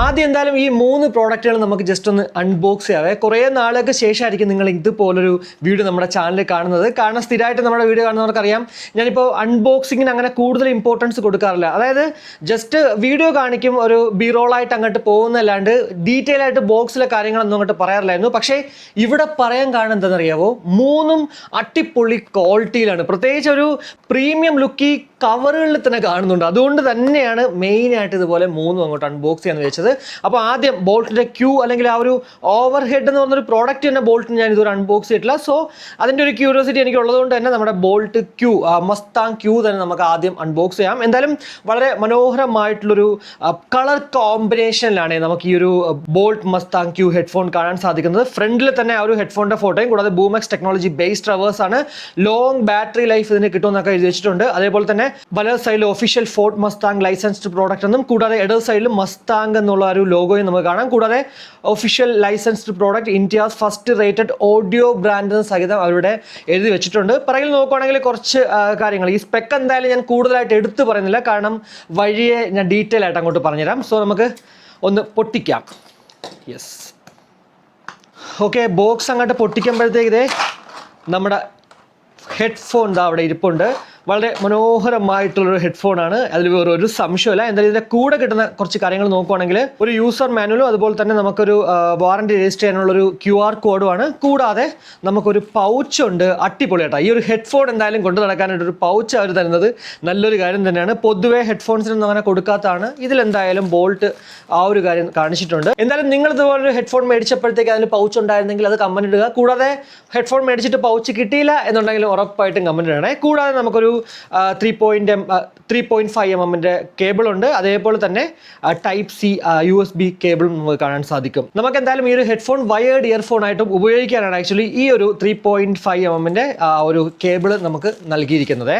ആദ്യം എന്തായാലും ഈ 3 പ്രോഡക്റ്റുകൾ നമുക്ക് ജസ്റ്റ് ഒന്ന് അൺബോക്സ് ചെയ്യാവേ. കുറേ നാളുകൾക്ക് ശേഷമായിരിക്കും നിങ്ങൾ ഇതുപോലൊരു വീഡിയോ നമ്മുടെ ചാനലിൽ കാണുന്നത്. കാരണം സ്ഥിരമായിട്ട് നമ്മുടെ വീഡിയോ കാണുന്നവർക്കറിയാം ഞാനിപ്പോൾ അൺബോക്സിങ്ങിന് അങ്ങനെ കൂടുതൽ ഇമ്പോർട്ടൻസ് കൊടുക്കാറില്ല. അതായത് ജസ്റ്റ് വീഡിയോ കാണിക്കും, ഒരു ബിറോളായിട്ട് അങ്ങോട്ട് പോകുന്നല്ലാണ്ട് ഡീറ്റെയിൽ ആയിട്ട് ബോക്സിലെ കാര്യങ്ങളൊന്നും അങ്ങോട്ട് പറയാറില്ലായിരുന്നു. പക്ഷേ ഇവിടെ പറയാൻ കാരണം എന്താണെന്നറിയാവോ, 3ഉം അട്ടിപ്പൊളി ക്വാളിറ്റിയിലാണ്. പ്രത്യേകിച്ച് ഒരു പ്രീമിയം ലുക്ക് ഈ കവറുകളിൽ തന്നെ കാണുന്നുണ്ട്. അതുകൊണ്ട് തന്നെയാണ് മെയിനായിട്ട് ഇതുപോലെ 3ഉം അങ്ങോട്ട് അൺബോക്സ് ചെയ്യാന്ന് വെച്ചത്. അപ്പോൾ ആദ്യം ബോൾട്ടിൻ്റെ ക്യൂ അല്ലെങ്കിൽ ആ ഒരു ഓവർ ഹെഡ് എന്ന് പറഞ്ഞൊരു പ്രോഡക്റ്റ് തന്നെ ബോൾട്ടിന് ഞാൻ ഇതൊരു അൺബോക്സ് ചെയ്തിട്ടില്ല. സോ അതിൻ്റെ ഒരു ക്യൂരിയോസിറ്റി എനിക്ക് ഉള്ളതുകൊണ്ട് തന്നെ നമ്മുടെ ബോൾട്ട് ക്യൂ, മസ്താങ് ക്യൂ തന്നെ നമുക്ക് ആദ്യം അൺബോക്സ് ചെയ്യാം. എന്തായാലും വളരെ മനോഹരമായിട്ടുള്ളൊരു കളർ കോമ്പിനേഷനിലാണ് നമുക്ക് ഈ ഒരു ബോൾട്ട് മസ്താങ് ക്യൂ ഹെഡ്ഫോൺ കാണാൻ സാധിക്കുന്നത്. ഫ്രണ്ടിൽ തന്നെ ആ ഒരു ഹെഡ്ഫോണിൻ്റെ ഫോട്ടോയും കൂടാതെ ബൂമെക്സ് ടെക്നോളജി ബേസ്ഡ് റവേഴ്സ് ആണ്. ലോങ് ബാറ്ററി ലൈഫ് ഇതിന് കിട്ടുമെന്നൊക്കെ എഴുതി വെച്ചിട്ടുണ്ട്. അതേപോലെ തന്നെ വലത് സൈഡിൽ official fort Mustang licensed product എന്നും കൂടാതെ ഇടത് സൈഡിൽ മസ്താങ് എന്നുള്ള ഒരു ലോഗോയും നമുക്ക് കാണാം. കൂടാതെ official licensed product India's first rated audio brand സഹിതം അവരുടെ എഴുതി വെച്ചിട്ടുണ്ട്. പിറകിൽ നോക്കുകയാണെങ്കിൽ കുറച്ച് കാര്യങ്ങൾ, ഈ സ്പെക്ക് എന്തായാലും ഞാൻ കൂടുതലായിട്ട് എടുത്ത് പറയുന്നില്ല, കാരണം വഴിയെ ഞാൻ ഡീറ്റെയിൽ ആയിട്ട് അങ്ങോട്ട് പറഞ്ഞുതരാം. സോ നമുക്ക് ഒന്ന് പൊട്ടിക്കാം. Yes, okay. ബോക്സ് അങ്ങോട്ട് പൊട്ടിക്കുമ്പോഴത്തേക്ക് നമ്മുടെ ഹെഡ്ഫോൺ അവിടെ ഇരിപ്പുണ്ട്. വളരെ മനോഹരമായിട്ടുള്ളൊരു ഹെഡ്ഫോണാണ്, അതിൽ വേറൊരു സംശയമില്ല. എന്തായാലും ഇതിൻ്റെ കൂടെ കിട്ടുന്ന കുറച്ച് കാര്യങ്ങൾ നോക്കുകയാണെങ്കിൽ ഒരു യൂസർ മാനുവലും അതുപോലെ തന്നെ നമുക്കൊരു വാറണ്ടി രജിസ്റ്റർ ചെയ്യാനുള്ളൊരു QR കോഡുമാണ്. കൂടാതെ നമുക്കൊരു പൗച്ചുണ്ട്. അടിപൊളിയാട്ടോ. ഈ ഒരു ഹെഡ്ഫോൺ എന്തായാലും കൊണ്ടു നടക്കാനായിട്ടൊരു പൗച്ച് അവർ തരുന്നത് നല്ലൊരു കാര്യം തന്നെയാണ്. പൊതുവേ ഹെഡ്ഫോൺസിനൊന്നും അങ്ങനെ കൊടുക്കാത്തതാണ്. ഇതിലെന്തായാലും ബോൾട്ട് ആ ഒരു കാര്യം കാണിച്ചിട്ടുണ്ട്. എന്തായാലും നിങ്ങൾ ഇതുപോലൊരു ഹെഡ്ഫോൺ മേടിച്ചപ്പോഴത്തേക്ക് അതിന് പൗച്ച് ഉണ്ടായിരുന്നെങ്കിൽ അത് കമൻറ്റ് ഇടുക. കൂടാതെ ഹെഡ്ഫോൺ മേടിച്ചിട്ട് പൗച്ച് കിട്ടിയില്ല എന്നുണ്ടെങ്കിൽ ഉറപ്പായിട്ടും കമൻറ്റ് ഇടണേ. കൂടാതെ നമുക്കൊരു 3.5 mm കേബിൾ ഉണ്ട്. അതേപോലെ തന്നെ Type-C USB കേബിളും നമുക്ക് കാണാൻ സാധിക്കും. നമുക്ക് എന്തായാലും ഈ ഒരു ഹെഡ്ഫോൺ വയേർഡ് ഇയർഫോൺ ആയിട്ടും ഉപയോഗിക്കാനാണ് ആക്ച്വലി ഈ ഒരു 3.5 mm ഒരു കേബിൾ നമുക്ക് നൽകിയിരിക്കുന്നത്.